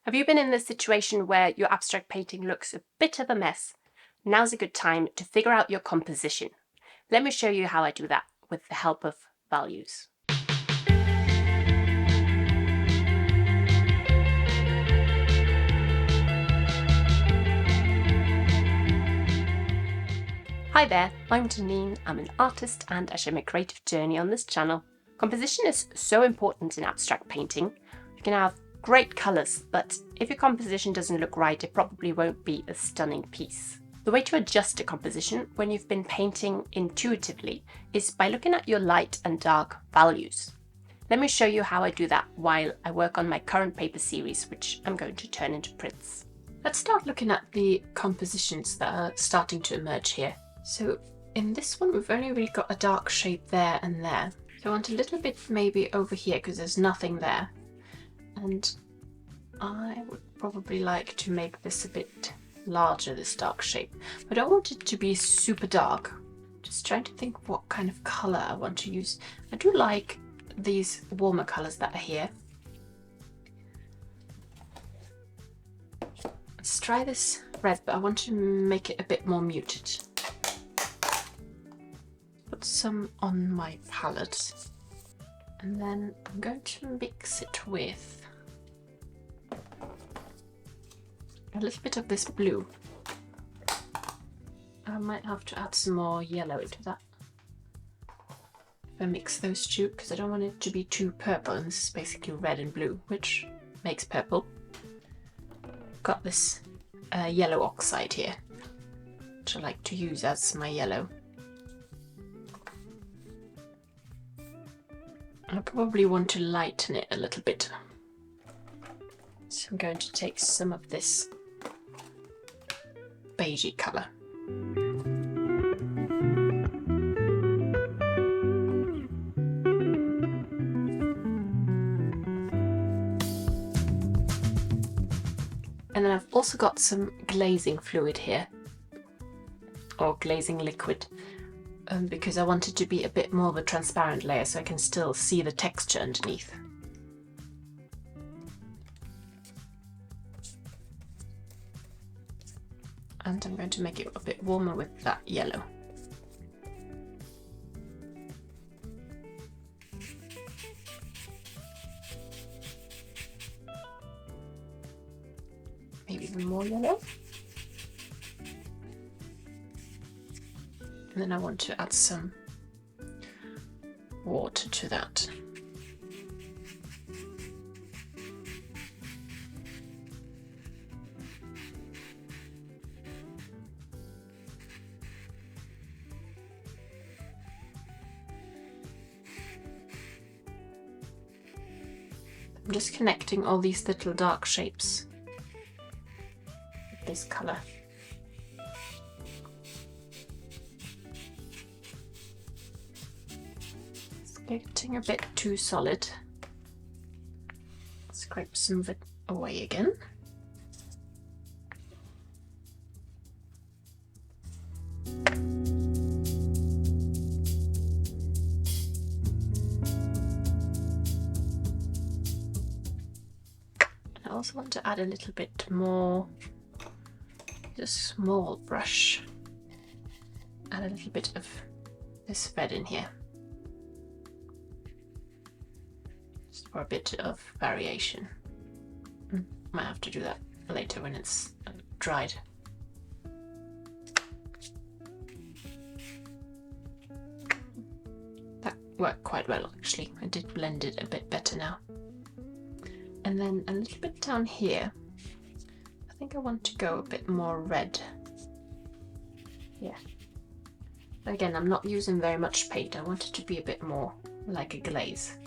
Have you been in this situation where your abstract painting looks a bit of a mess? Now's a good time to figure out your composition. Let me show you how I do that with the help of values. Hi there, I'm Janine. I'm an artist and I share my creative journey on this channel. Composition is so important in abstract painting. You can have great colours, but if your composition doesn't look right, it probably won't be a stunning piece. The way to adjust a composition when you've been painting intuitively is by looking at your light and dark values. Let me show you how I do that while I work on my current paper series, which I'm going to turn into prints. Let's start looking at the compositions that are starting to emerge here. So in this one, we've only really got a dark shape there and there. So I want a little bit maybe over here because there's nothing there. And I would probably like to make this a bit larger, this dark shape. I don't want it to be super dark. Just trying to think what kind of color I want to use. I do like these warmer colors that are here. Let's try this red, but I want to make it a bit more muted. Put some on my palette, and then I'm going to mix it with a little bit of this blue. I might have to add some more yellow into that if I mix those two, because I don't want it to be too purple, and this is basically red and blue, which makes purple. Got this yellow oxide here, which I like to use as my yellow. I probably want to lighten it a little bit. So I'm going to take some of this beigey colour. And then I've also got some glazing fluid here, or glazing liquid. Because I want it to be a bit more of a transparent layer so I can still see the texture underneath. And I'm going to make it a bit warmer with that yellow. Maybe even more yellow. And then I want to add some water to that. I'm just connecting all these little dark shapes with this colour. Getting a bit too solid. Scrape some of it away again. I also want to add a little bit more, just a small brush. Add a little bit of this red in here. For a bit of variation. Might have to do that later when it's dried. That worked quite well actually. I did blend it a bit better now. And then a little bit down here, I think I want to go a bit more red. Yeah. Again, I'm not using very much paint. I want it to be a bit more like a glaze.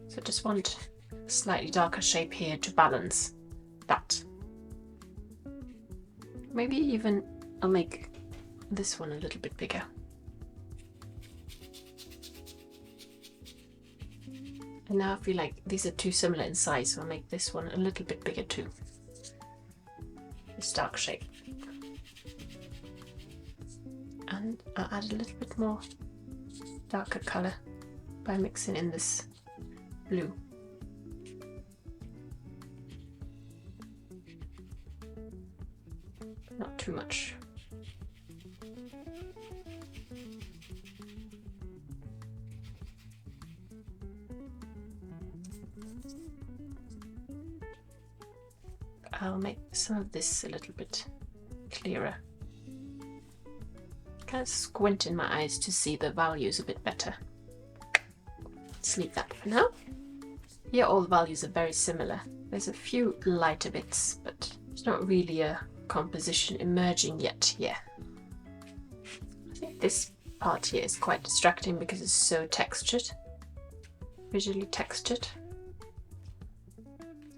So just want a slightly darker shape here to balance that. Maybe even I'll make this one a little bit bigger. And now I feel like these are too similar in size, so I'll make this one a little bit bigger too. This dark shape. And I'll add a little bit more darker colour by mixing in this blue. Not too much. I'll make some of this a little bit clearer. Kind of squint in my eyes to see the values a bit better. Let's leave that for now. Here all the values are very similar. There's a few lighter bits, but it's not really a composition emerging yet here. I think this part here is quite distracting because it's so textured, visually textured.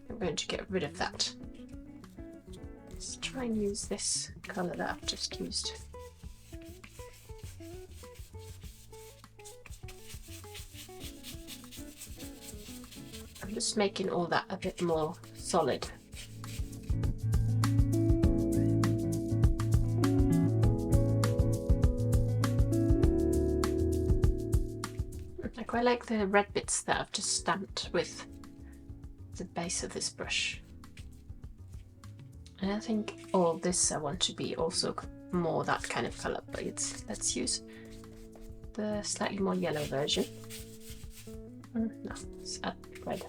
I'm going to get rid of that. Let's try and use this colour that I've just used. I'm just making all that a bit more solid. I quite like the red bits that I've just stamped with the base of this brush. And I think all this I want to be also more that kind of colour, but let's use the slightly more yellow version. No, let's add red.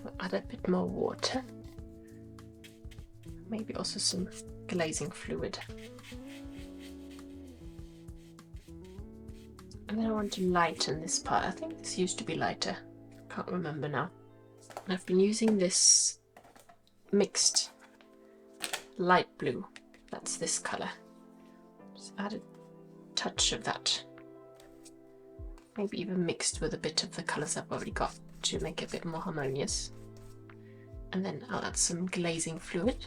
I'll add a bit more water. Maybe also some glazing fluid. And then I want to lighten this part. I think this used to be lighter. Can't remember now. I've been using this mixed light blue. That's this colour. Just add a touch of that. Maybe even mixed with a bit of the colours I've already got to make it a bit more harmonious. And then I'll add some glazing fluid.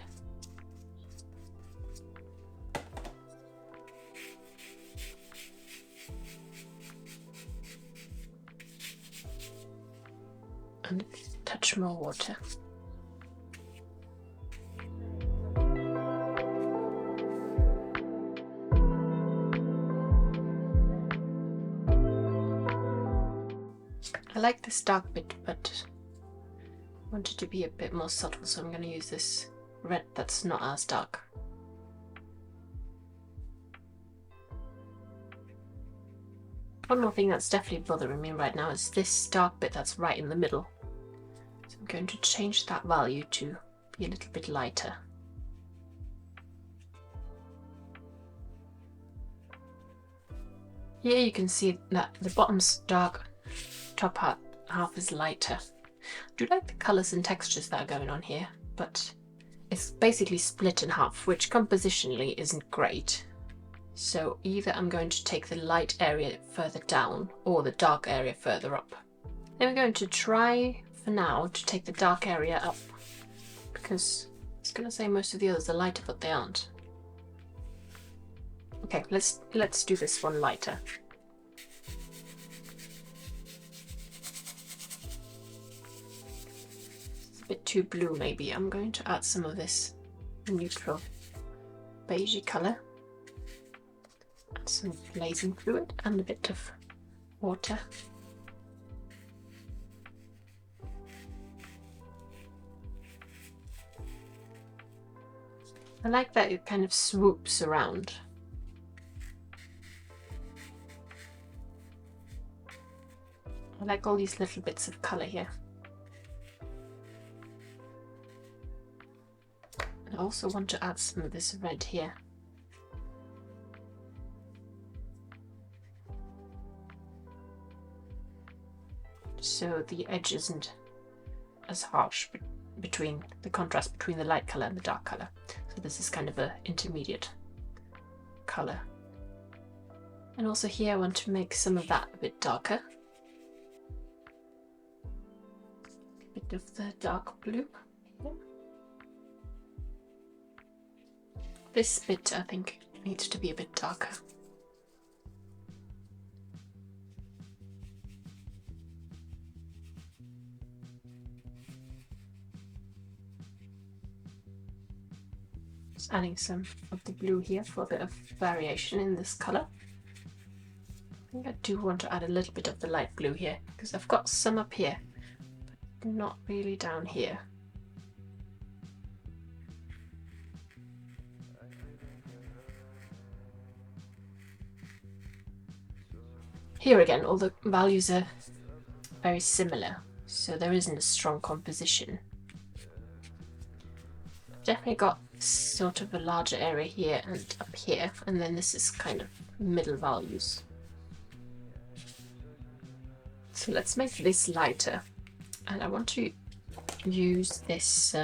And a touch more water. I like this dark bit, but I want it to be a bit more subtle, so I'm going to use this red that's not as dark. One more thing that's definitely bothering me right now is this dark bit that's right in the middle. So I'm going to change that value to be a little bit lighter. Here you can see that the bottom's dark, top half is lighter. I do like the colours and textures that are going on here, but it's basically split in half, which compositionally isn't great. So either I'm going to take the light area further down or the dark area further up. Then we're going to try for now to take the dark area up, because I was going to say most of the others are lighter, but they aren't. Okay, let's do this one lighter. It's a bit too blue maybe. I'm going to add some of this neutral beigey colour. Add some glazing fluid and a bit of water. I like that it kind of swoops around. I like all these little bits of colour here. I also want to add some of this red here. So the edge isn't as harsh between the contrast between the light colour and the dark colour. So this is kind of an intermediate colour. And also here I want to make some of that a bit darker. A bit of the dark blue. Yeah. This bit I think needs to be a bit darker. Just adding some of the blue here for a bit of variation in this colour. I think I do want to add a little bit of the light blue here, because I've got some up here, but not really down here. Here again, all the values are very similar, so there isn't a strong composition. I've definitely got sort of a larger area here and up here, and then this is kind of middle values. So let's make this lighter, and I want to use this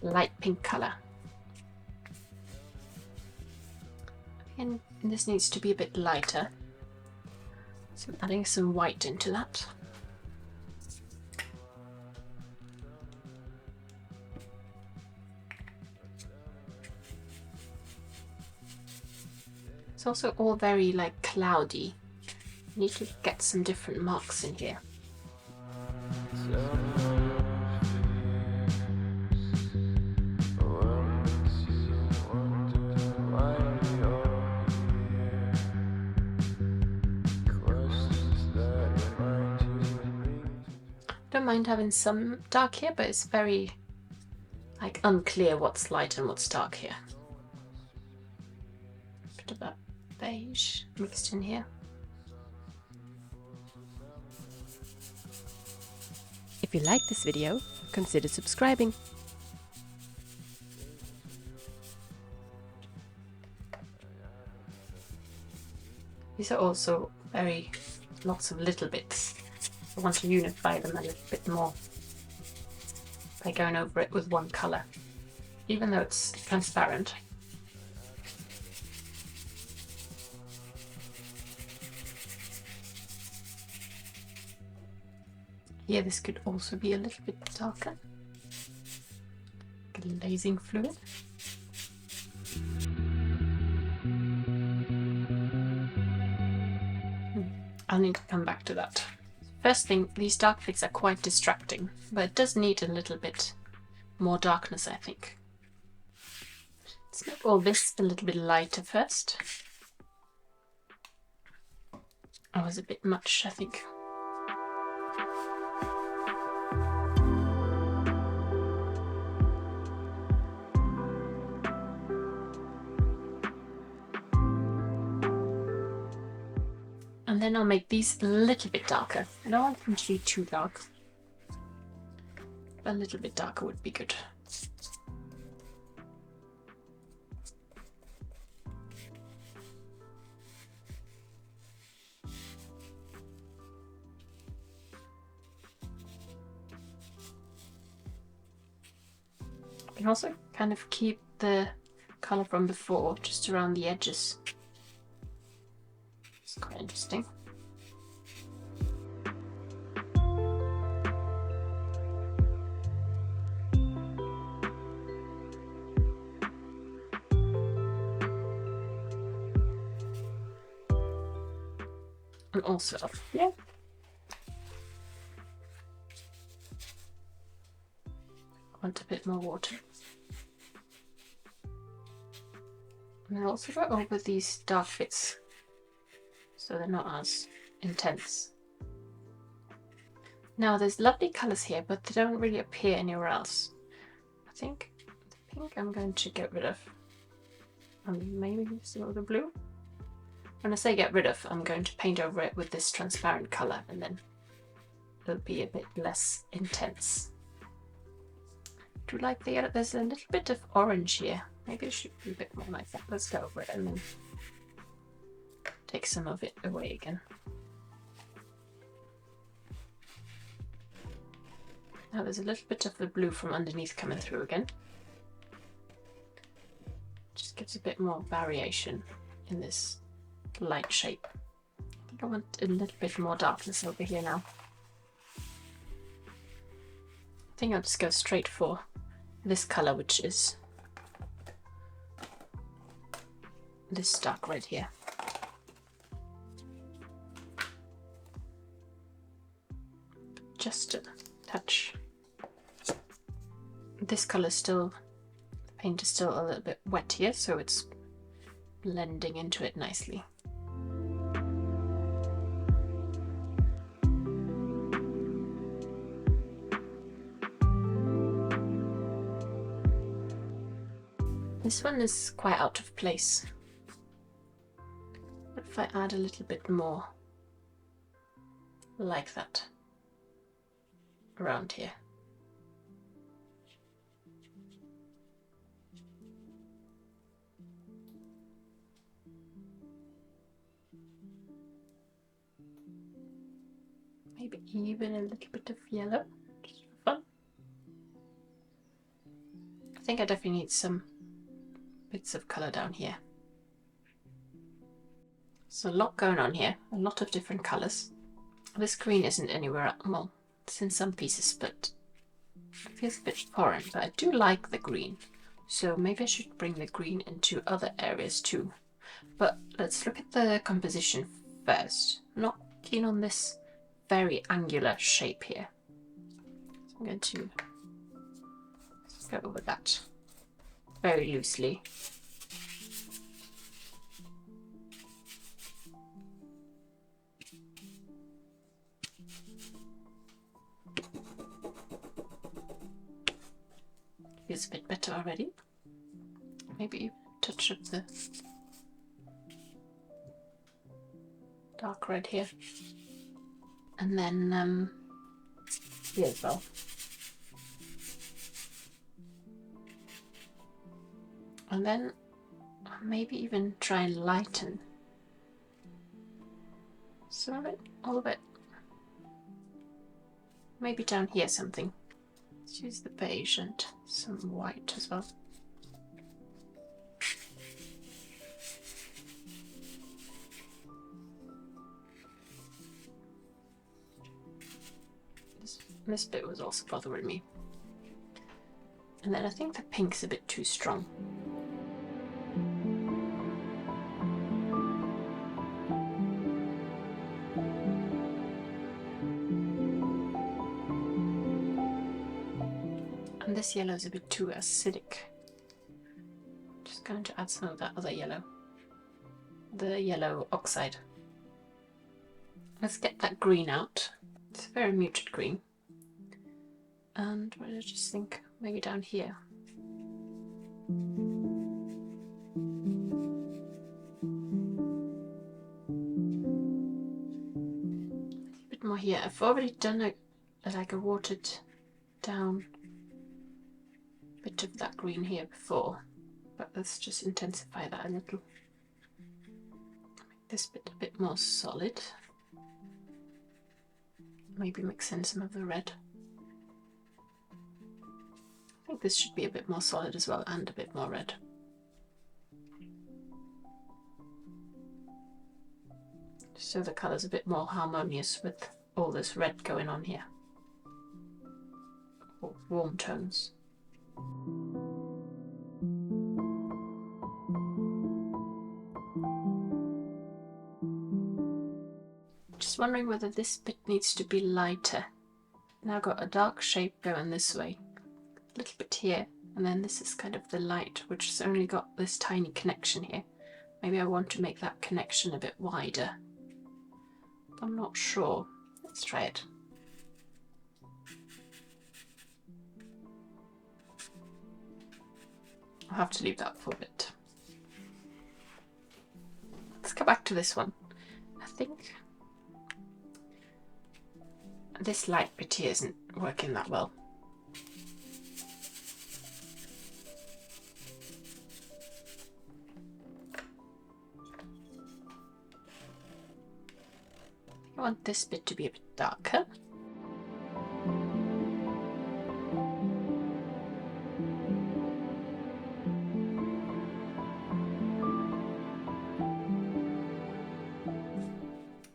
light pink colour. And this needs to be a bit lighter, so I'm adding some white into that. It's also all very like cloudy. I need to get some different marks in here. Don't mind having some dark here, but it's very like unclear what's light and what's dark here. Bit of that beige mixed in here. If you like this video, consider subscribing. These are also lots of little bits. I want to unify them a little bit more by going over it with one colour, even though it's transparent. Here this could also be a little bit darker. Glazing fluid. I'll need to come back to that. First thing, these dark bits are quite distracting, but it does need a little bit more darkness, I think. Let's make all this a little bit lighter first. That was a bit much, I think. And then I'll make these a little bit darker. I don't want them to be too dark. A little bit darker would be good. I can also kind of keep the colour from before just around the edges. It's quite interesting. And also up here. I want a bit more water. And I'll also go over these dark bits so they're not as intense. Now there's lovely colours here, but they don't really appear anywhere else. I think the pink I'm going to get rid of. And maybe some of the blue. When I say get rid of, I'm going to paint over it with this transparent colour, and then it'll be a bit less intense. Do you like there's a little bit of orange here. Maybe it should be a bit more like that. Let's go over it and then take some of it away again. Now there's a little bit of the blue from underneath coming through again. Just gives a bit more variation in this light shape. I think I want a little bit more darkness over here now. I think I'll just go straight for this colour, which is this dark red here. Just a touch. This colour is still paint is still a little bit wet here, so it's blending into it nicely. This one is quite out of place. What if I add a little bit more like that around here? Maybe even a little bit of yellow, just for fun. I think I definitely need some bits of colour down here. So a lot going on here, a lot of different colours. This green isn't anywhere, well, it's in some pieces, but it feels a bit foreign, but I do like the green. So maybe I should bring the green into other areas too. But let's look at the composition first. I'm not keen on this very angular shape here. So I'm going to go over that very loosely. Feels a bit better already. Maybe touch up the dark red here. And then here as well. And then maybe even try and lighten some of it, all of it. Maybe down here something. Let's use the beige and some white as well. This bit was also bothering me. And then I think the pink's a bit too strong. And this yellow is a bit too acidic. Just going to add some of that other yellow. The yellow oxide. Let's get that green out. It's a very muted green. And what did I just think? Maybe down here. A bit more here. I've already done like a watered down bit of that green here before, but let's just intensify that a little. Make this bit a bit more solid. Maybe mix in some of the red. I think this should be a bit more solid as well, and a bit more red. So the colour's a bit more harmonious with all this red going on here. Or warm tones. Just wondering whether this bit needs to be lighter. Now I've got a dark shape going this way. A little bit here, and then this is kind of the light, which has only got this tiny connection here. Maybe I want to make that connection a bit wider. I'm not sure. Let's try it. I'll have to leave that for a bit. Let's go back to this one. I think this light bit here isn't working that well. I want this bit to be a bit darker.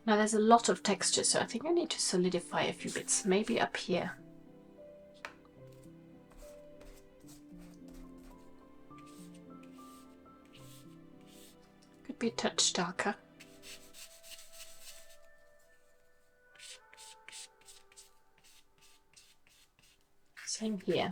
Now there's a lot of texture, so I think I need to solidify a few bits, maybe up here. Could be a touch darker. Same here.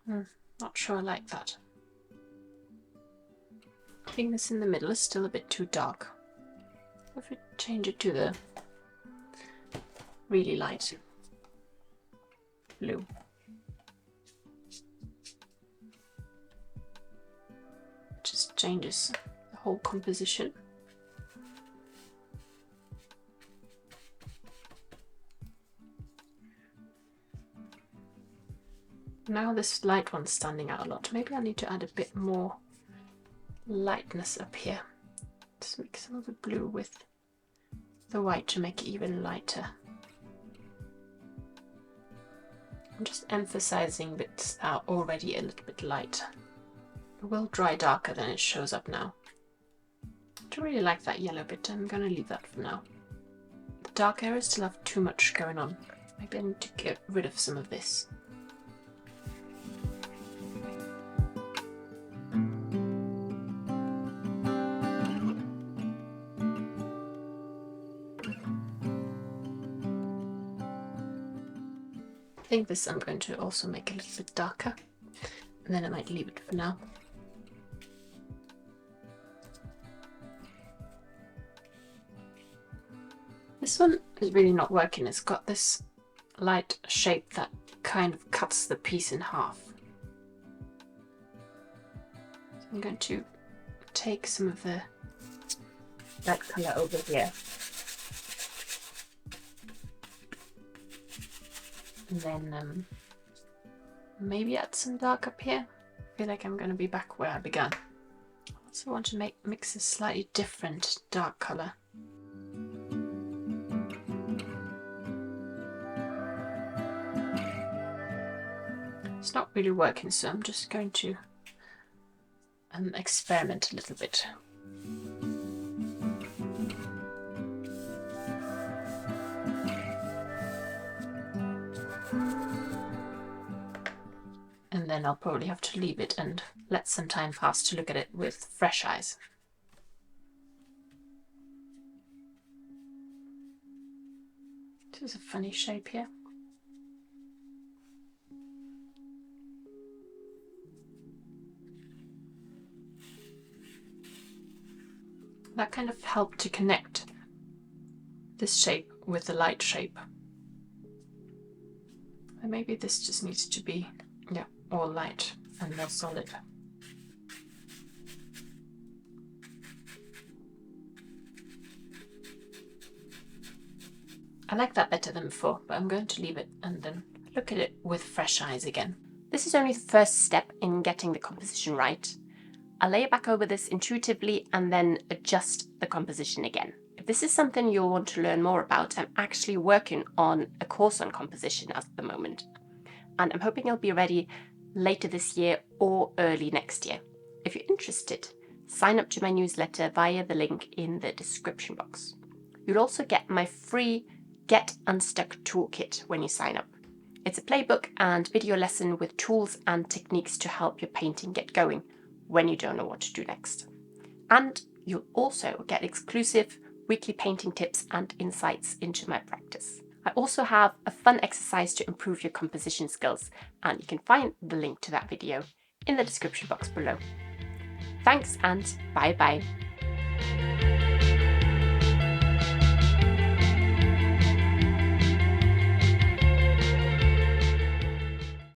Not sure I like that. I think this in the middle is still a bit too dark. If we change it to the really light blue. Just changes the whole composition. Now this light one's standing out a lot. Maybe I need to add a bit more lightness up here. Just mix some of the blue with the white to make it even lighter. I'm just emphasizing bits that are already a little bit light. It will dry darker than it shows up now. I don't really like that yellow bit. I'm gonna leave that for now. The dark areas still have too much going on. Maybe I need to get rid of some of this. I think this I'm going to also make a little bit darker, and then I might leave it for now. This one is really not working. It's got this light shape that kind of cuts the piece in half. So I'm going to take some of the that colour over here. And then maybe add some dark up here. I feel like I'm going to be back where I began. I also want to mix a slightly different dark colour. It's not really working, so I'm just going to experiment a little bit. And then I'll probably have to leave it and let some time pass to look at it with fresh eyes. This is a funny shape here. That kind of helped to connect this shape with the light shape. And maybe this just needs to be, yeah, all light and more solid. I like that better than before, but I'm going to leave it and then look at it with fresh eyes again. This is only the first step in getting the composition right. I'll lay it back over this intuitively and then adjust the composition again. If this is something you'll want to learn more about, I'm actually working on a course on composition at the moment. And I'm hoping it'll be ready later this year or early next year. If you're interested, sign up to my newsletter via the link in the description box. You'll also get my free Get Unstuck toolkit when you sign up. It's a playbook and video lesson with tools and techniques to help your painting get going when you don't know what to do next. And you'll also get exclusive weekly painting tips and insights into my practice. I also have a fun exercise to improve your composition skills, and you can find the link to that video in the description box below. Thanks and bye bye.